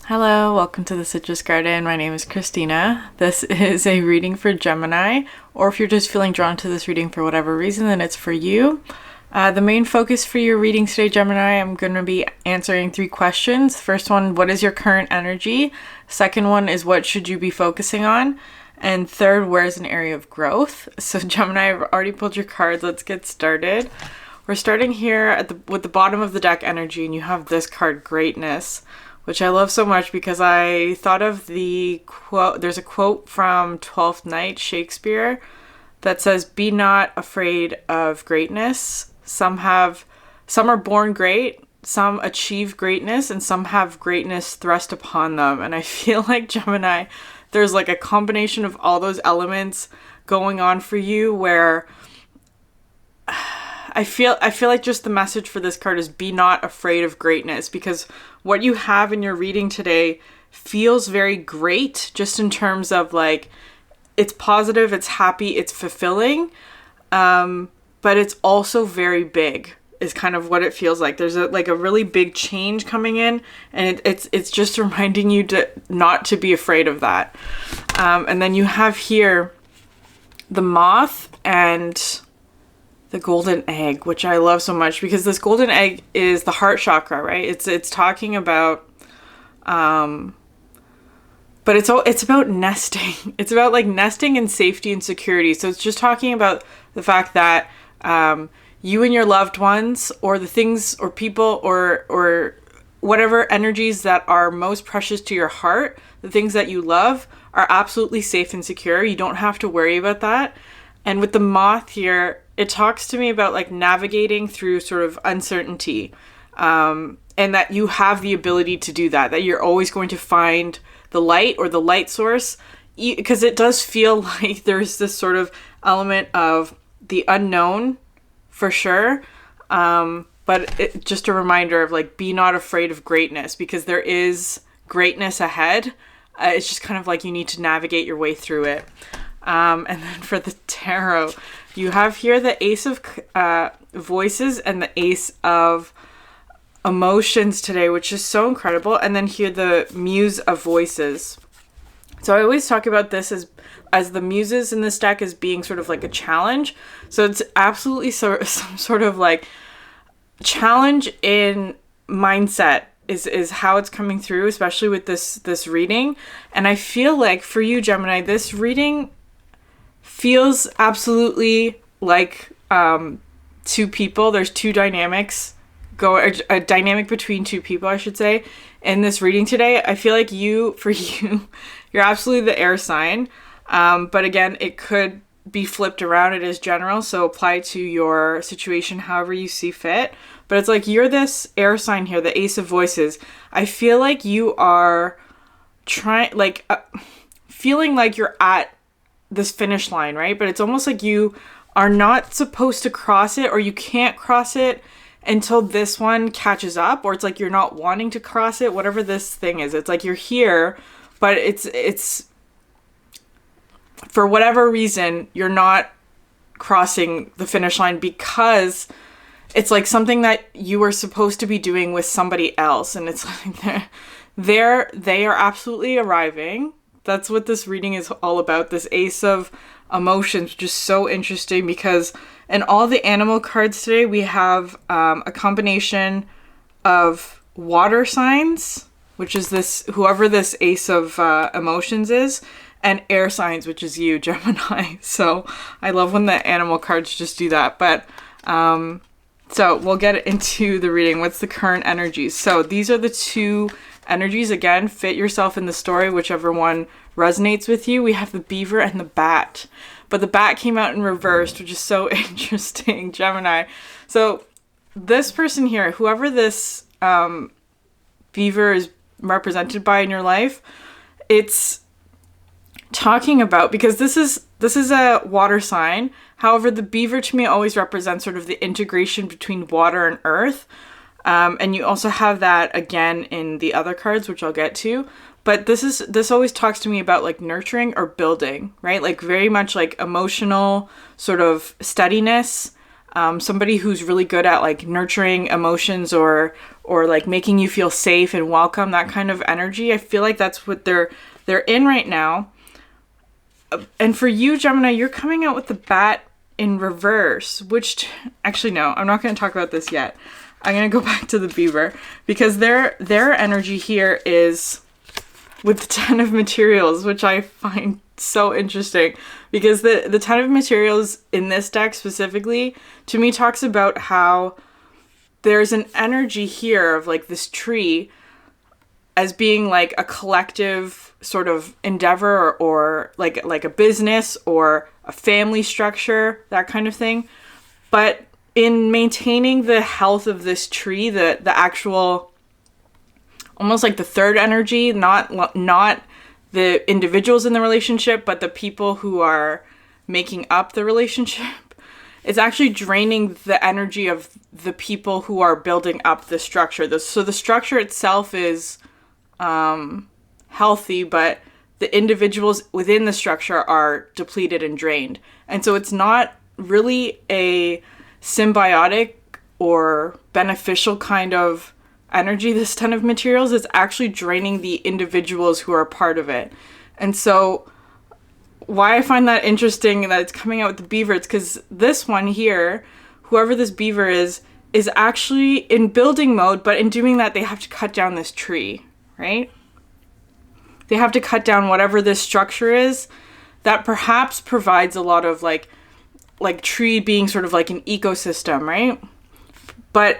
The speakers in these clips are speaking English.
Hello, welcome to the Citrus Garden. My name is Christina. This is a reading for Gemini, or if you're just feeling drawn to this reading for whatever reason, then it's for you. The main focus for your reading today, Gemini, I'm going to be answering 3 questions. First one, what is your current energy? Second one is, what should you be focusing on? And third, where is an area of growth? So Gemini, I've already pulled your cards. Let's get started. We're starting here with the bottom of the deck energy, and you have this card, Greatness, which I love so much because I thought of the quote. There's a quote from Twelfth Night, Shakespeare, that says, "Be not afraid of greatness. Some are born great, some achieve greatness, and some have greatness thrust upon them." And I feel like, Gemini, there's like a combination of all those elements going on for you, where I feel like just the message for this card is, be not afraid of greatness, because what you have in your reading today feels very great, just in terms of like, it's positive, it's happy, it's fulfilling, but it's also very big, is kind of what it feels like. There's a really big change coming in, and it's just reminding you to not to be afraid of that. And then you have here the moth and the golden egg, which I love so much, because this golden egg is the heart chakra, right? It's talking about, but it's about nesting. It's about like nesting and safety and security. So it's just talking about the fact that you and your loved ones, or the things or people or whatever energies that are most precious to your heart, the things that you love, are absolutely safe and secure. You don't have to worry about that. And with the moth here, it talks to me about like navigating through sort of uncertainty, and that you have the ability to do that you're always going to find the light, or the light source, because it does feel like there's this sort of element of the unknown for sure. But just a reminder of like, be not afraid of greatness, because there is greatness ahead. It's just kind of like you need to navigate your way through it. And then for the tarot, you have here the Ace of Voices and the Ace of Emotions today, which is so incredible. And then here the Muse of Voices. So I always talk about this as the muses in this deck as being sort of like a challenge. So it's absolutely some sort of like challenge in mindset is how it's coming through, especially with this reading. And I feel like for you, Gemini, this reading feels absolutely like 2 people. There's 2 dynamics, a dynamic between 2 people, I should say, in this reading today. I feel like you're absolutely the air sign. But again, it could be flipped around. It is general, so apply to your situation however you see fit. But it's like, you're this air sign here, the Ace of Voices. I feel like you are feeling like you're at this finish line, right? But it's almost like you are not supposed to cross it, or you can't cross it until this one catches up, or it's like you're not wanting to cross it, whatever this thing is. It's like you're here, but it's for whatever reason you're not crossing the finish line, because it's like something that you were supposed to be doing with somebody else, and it's like they are absolutely arriving. That's what this reading is all about. This Ace of Emotions, which is so interesting, because in all the animal cards today, we have a combination of water signs, which is whoever this Ace of Emotions is, and air signs, which is you, Gemini. So I love when the animal cards just do that. But so we'll get into the reading. What's the current energies? So these are the 2 energies. Again, fit yourself in the story, whichever one resonates with you. We have the beaver and the bat, but the bat came out in reversed, which is so interesting, Gemini. So this person here, whoever this beaver is represented by in your life, it's talking about, because this is a water sign. However, the beaver to me always represents sort of the integration between water and earth. And you also have that again in the other cards, which I'll get to. But this always talks to me about like nurturing or building, right? Like very much like emotional sort of steadiness, somebody who's really good at like nurturing emotions or like making you feel safe and welcome, that kind of energy. I feel like that's what they're in right now. And for you, Gemini, you're coming out with the bat in reverse, which actually, no, I'm not going to talk about this yet. I'm going to go back to the beaver because their energy here is with the 10 of materials, which I find so interesting because the 10 of materials in this deck specifically to me talks about how there's an energy here of like this tree as being like a collective sort of endeavor or like a business or a family structure, that kind of thing. But in maintaining the health of this tree, the actual, almost like the third energy, not the individuals in the relationship, but the people who are making up the relationship, it's actually draining the energy of the people who are building up the structure. So the structure itself is healthy, but the individuals within the structure are depleted and drained. And so it's not really a symbiotic or beneficial kind of energy, this 10 of materials. Is actually draining the individuals who are part of it. And so why I find that interesting that it's coming out with the beaver, it's because this one here, whoever this beaver is actually in building mode, but in doing that they have to cut down this tree, right? They have to cut down whatever this structure is that perhaps provides a lot of like tree being sort of like an ecosystem, right? But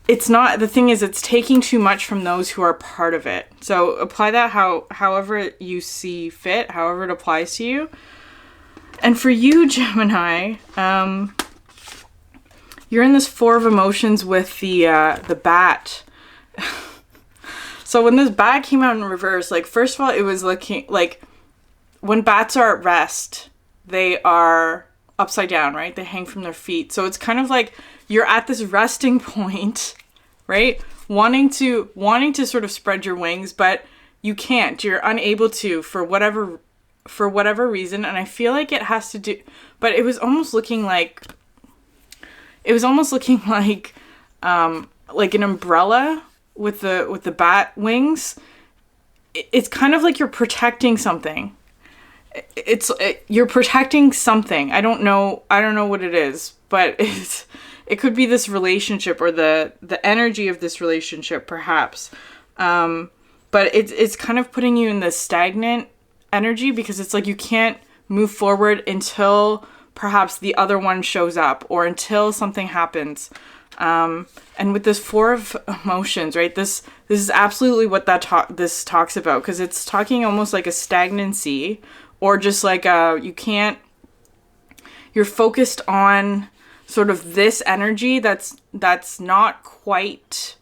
it's not, the thing is, it's taking too much from those who are part of it. So apply that however you see fit, however it applies to you. And for you, Gemini, you're in this 4 of emotions with the bat. So when this bat came out in reverse, like, first of all, it was looking like when bats are at rest, they are upside down, right? They hang from their feet. So it's kind of like you're at this resting point, right? Wanting to sort of spread your wings, but you can't. You're unable to for whatever reason. And I feel like it has to do, but it was almost looking like an umbrella with the bat wings. It's kind of like you're protecting something. You're protecting something. I don't know what it is, but it could be this relationship or the energy of this relationship, perhaps. But it's kind of putting you in this stagnant energy because it's like you can't move forward until perhaps the other one shows up or until something happens. And with this 4 of emotions, right? This is absolutely what this talks about, because it's talking almost like a stagnancy, or just like you're focused on sort of this energy that's not quite,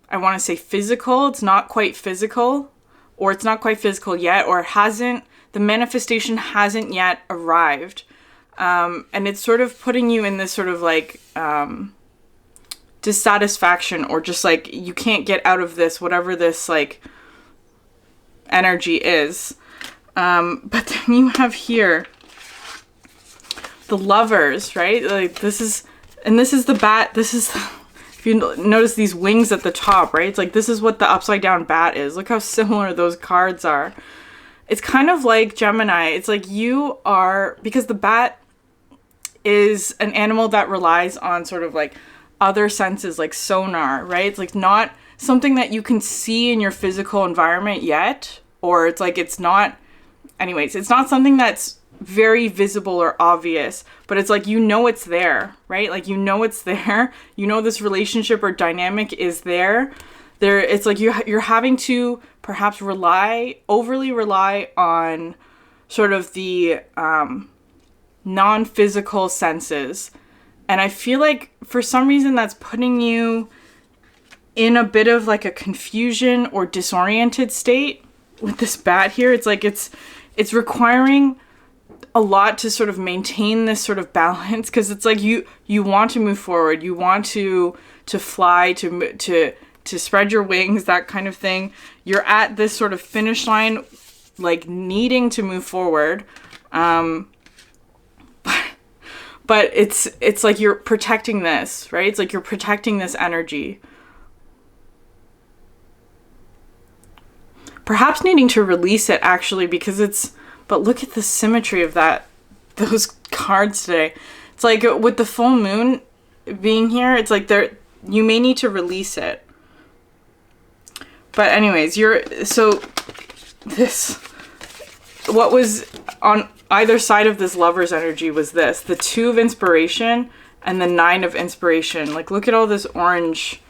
I want to say physical. It's not quite physical, or it's not quite physical yet, or the manifestation hasn't yet arrived. And it's sort of putting you in this sort of like, dissatisfaction, or just like you can't get out of this, whatever this like energy is. But then you have here the Lovers, right? Like this is the bat. If you notice these wings at the top, right? It's like, this is what the upside down bat is. Look how similar those cards are. It's kind of like Gemini. It's like because the bat is an animal that relies on sort of like other senses, like sonar, right? It's like not something that you can see in your physical environment yet, or it's like it's not something that's very visible or obvious, but it's like it's there, right? Like it's there. This relationship or dynamic is there. It's like you're having to perhaps overly rely on sort of the non-physical senses. And I feel like for some reason that's putting you in a bit of like a confusion or disoriented state with this bat here. It's like it's requiring a lot to sort of maintain this sort of balance, because it's like you want to move forward, you want to fly, to spread your wings, that kind of thing. You're at this sort of finish line, like needing to move forward, but But it's like you're protecting this, right? It's like you're protecting this energy. Perhaps needing to release it, actually, because but look at the symmetry of those cards today. It's like with the full moon being here, it's like you may need to release it. But anyways, what was on either side of this Lover's energy was the 2 of inspiration and the 9 of inspiration. Like, look at all this orange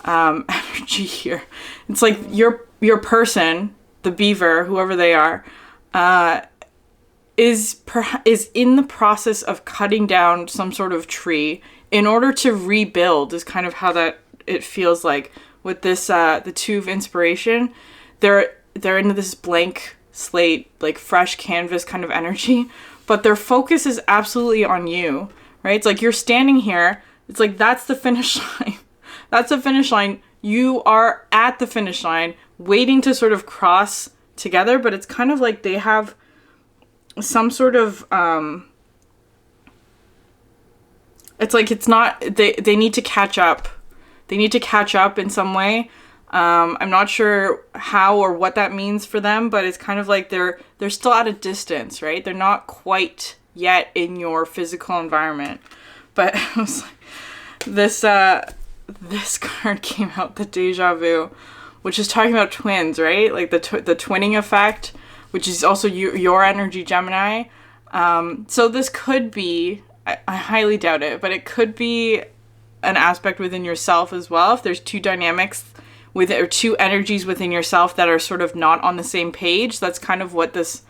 energy here. It's like your person, the beaver, whoever they are, is in the process of cutting down some sort of tree in order to rebuild, is kind of how that it feels like with this the 2 of inspiration. They're into this blank slate, like fresh canvas kind of energy, but their focus is absolutely on you, right? It's like you're standing here, it's like that's the finish line. That's the finish line. You are at the finish line waiting to sort of cross together, but it's kind of like they have some sort of it's like it's not, they need to catch up. They need to catch up in some way. I'm not sure how or what that means for them, but it's kind of like they're still at a distance, right? They're not quite yet in your physical environment. But I was like, this card came out, the Deja Vu, which is talking about twins, right? Like the twinning effect, which is also your energy, Gemini. So this could be, I highly doubt it, but it could be an aspect within yourself as well. If there's 2 dynamics or 2 energies within yourself that are sort of not on the same page, that's kind of what this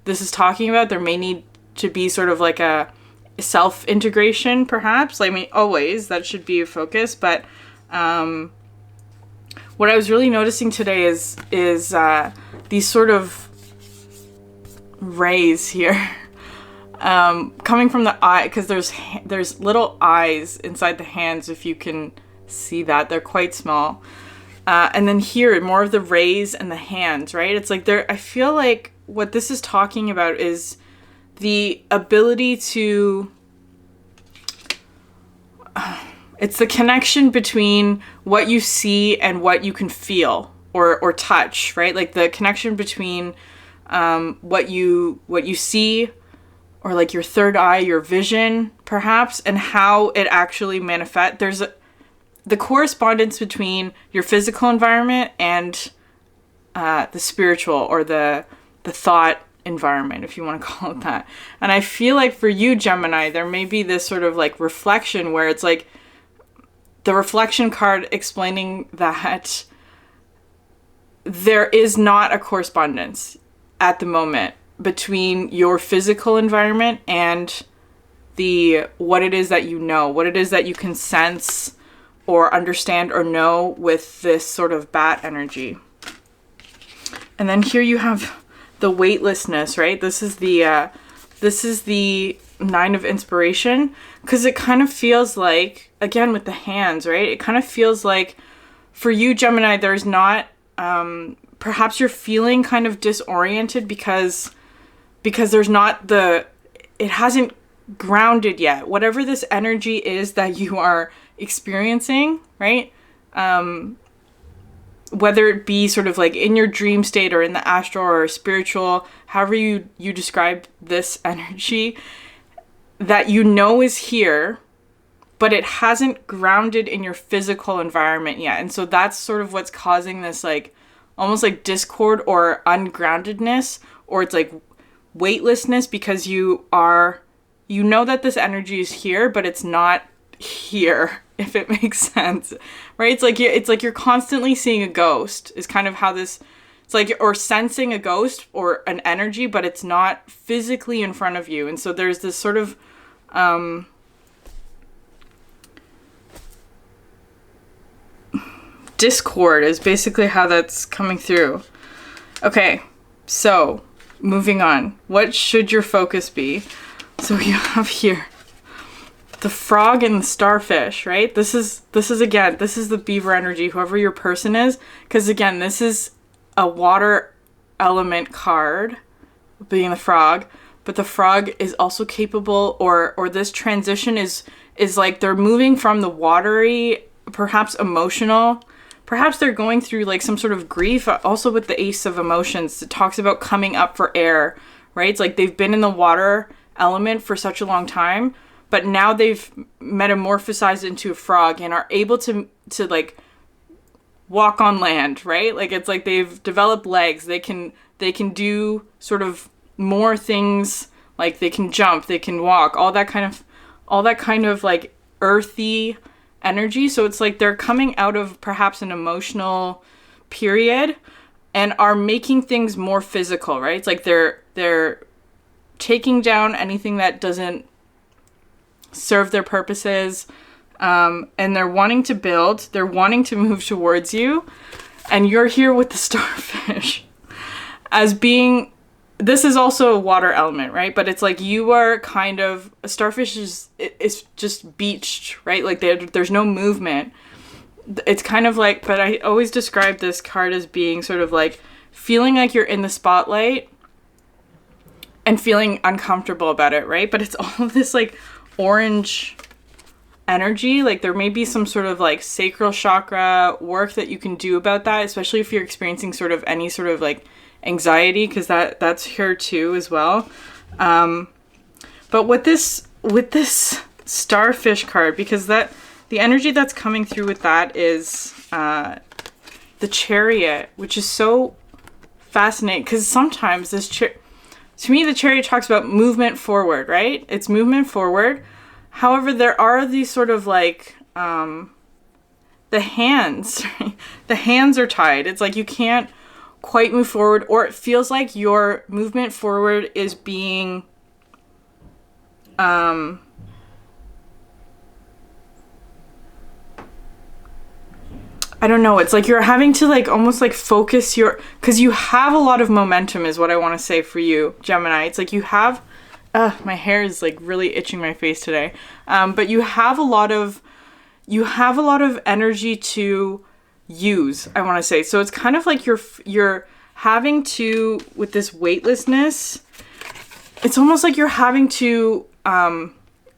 is talking about. There may need to be sort of like a self-integration, perhaps. I mean, always, that should be a focus, but what I was really noticing today is these sort of rays here. Coming from the eye, because there's little eyes inside the hands, if you can see that. They're quite small. And then here, more of the rays and the hands, right? It's like I feel like what this is talking about is the ability to... it's the connection between what you see and what you can feel or touch, right? Like the connection between what you see, or like your third eye, your vision, perhaps, and how it actually manifests. There's the correspondence between your physical environment and the spiritual or the thought environment, if you want to call it that. And I feel like for you, Gemini, there may be this sort of like reflection where it's like the reflection card explaining that there is not a correspondence at the moment between your physical environment and what it is that you know, what it is that you can sense or understand or know with this sort of bat energy. And then here you have the weightlessness, right? This is the 9 of inspiration, because it kind of feels like, again with the hands, right? It kind of feels like for you, Gemini, there's not, perhaps you're feeling kind of disoriented because there's not it hasn't grounded yet. Whatever this energy is that you are experiencing, right? Whether it be sort of like in your dream state or in the astral or spiritual, however you describe this energy, that you know is here, but it hasn't grounded in your physical environment yet. And so that's sort of what's causing this like almost like discord or ungroundedness, or it's like weightlessness, because you know that this energy is here, but it's not here, if it makes sense, right? It's like you're constantly seeing a ghost is kind of how this, it's like, or sensing a ghost or an energy, but it's not physically in front of you. And so there's this sort of discord is basically how that's coming through. Okay, so moving on. What should your focus be? So you have here the frog and the starfish, right? This is the beaver energy, whoever your person is. Because again, this is a water element card, being the frog. but the frog is also capable, or this transition is like they're moving from the watery, perhaps emotional, perhaps they're going through like some sort of grief. Also with the Ace of Emotions, it talks about coming up for air, right? It's like they've been in the water element for such a long time, but now they've metamorphosized into a frog and are able to like walk on land, right? Like it's like they've developed legs. They can do sort of more things, like they can jump, they can walk, all that kind of like earthy energy. So it's like they're coming out of perhaps an emotional period and are making things more physical, right? It's like they're taking down anything that doesn't serve their purposes, and they're wanting to build, they're wanting to move towards you, and you're here with the starfish as being, this is also a water element, right? But it's like you are kind of, a starfish is just beached, right? Like there's no movement. It's kind of like, but I always describe this card as being sort of like feeling like you're in the spotlight and feeling uncomfortable about it, right? But it's all of this like orange energy. Like there may be some sort of like sacral chakra work that you can do about that, especially if you're experiencing sort of any sort of like anxiety, because that's here too as well. But with this starfish card, because that the energy that's coming through with that is the Chariot, which is so fascinating, because sometimes to me the Chariot talks about movement forward, right? It's movement forward. However, there are these sort of like the hands the hands are tied. It's like you can't quite move forward, or it feels like your movement forward is being I don't know, it's like you're having to like almost like focus because you have a lot of momentum is what I want to say for you, Gemini. It's like you have my hair is like really itching my face today. But you have a lot of energy to use, I want to say. So it's kind of like you're having to, with this weightlessness, it's almost like you're having to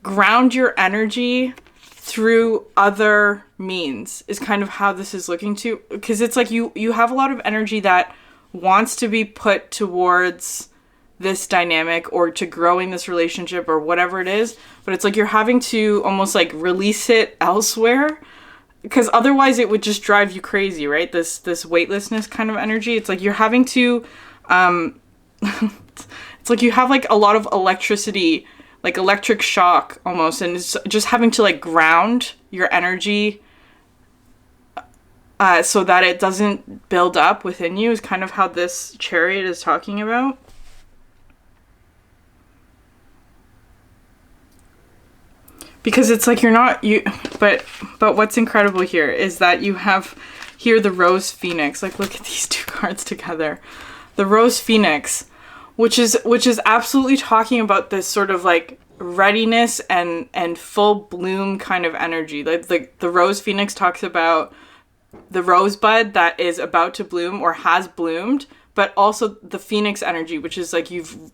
ground your energy through other means, is kind of how this is looking to, because it's like you have a lot of energy that wants to be put towards this dynamic or to growing this relationship or whatever it is, but it's like you're having to almost like release it elsewhere, because otherwise it would just drive you crazy, right? This weightlessness kind of energy. It's like you're having to it's like you have like a lot of electricity, like electric shock almost, and it's just having to like ground your energy so that it doesn't build up within you, is kind of how this Chariot is talking about. Because it's like but what's incredible here is that you have here the Rose Phoenix. Like look at these two cards together. The Rose Phoenix, which is absolutely talking about this sort of like readiness and full bloom kind of energy. Like the Rose Phoenix talks about the rosebud that is about to bloom or has bloomed, but also the Phoenix energy, which is like you've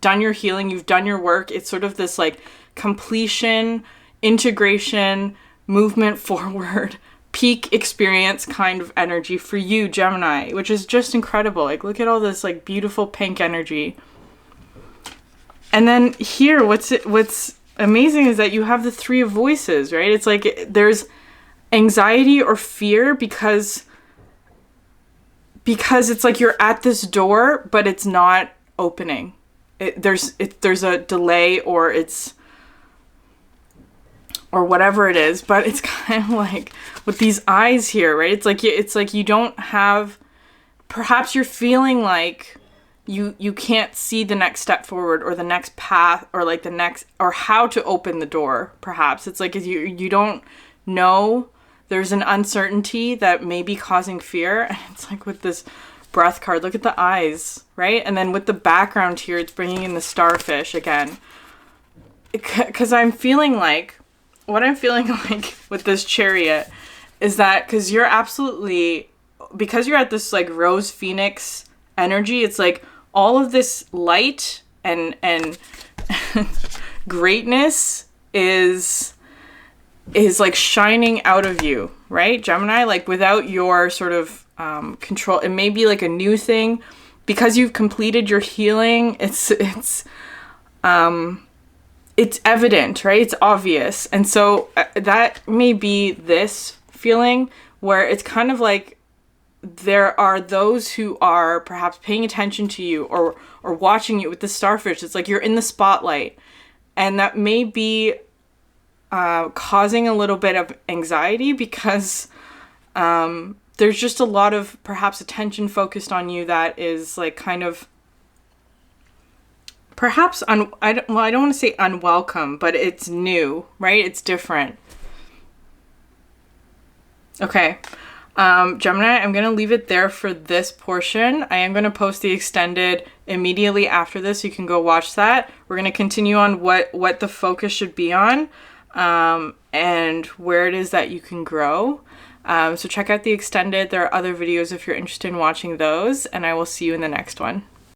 done your healing, you've done your work. It's sort of this like completion, integration, movement forward, peak experience kind of energy for you, Gemini, which is just incredible. Like look at all this like beautiful pink energy. And then here, what's amazing is that you have the Three of Voices, right? It's like there's anxiety or fear because it's like you're at this door, but it's not opening. There's a delay, or whatever it is, but it's kind of like with these eyes here, right? It's like you don't have, perhaps you're feeling like you can't see the next step forward or the next path or like the next, or how to open the door. Perhaps it's like you don't know. There's an uncertainty that may be causing fear. And it's like with this Breath card, look at the eyes, right? And then with the background here, it's bringing in the starfish again. Because what I'm feeling like with this Chariot is that because you're at this like Rose Phoenix energy, it's like all of this light and greatness is like shining out of you, right, Gemini? Like without your sort of control. It may be like a new thing because you've completed your healing. It's evident, right? It's obvious. And so that may be this feeling where it's kind of like there are those who are perhaps paying attention to you or watching you with the starfish. It's like you're in the spotlight, and that may be causing a little bit of anxiety because there's just a lot of perhaps attention focused on you that is like kind of perhaps I don't want to say unwelcome, but it's new, right? It's different. Okay. Gemini, I'm going to leave it there for this portion. I am going to post the extended immediately after this. You can go watch that. We're going to continue on what the focus should be on, and where it is that you can grow. So check out the extended. There are other videos if you're interested in watching those, and I will see you in the next one.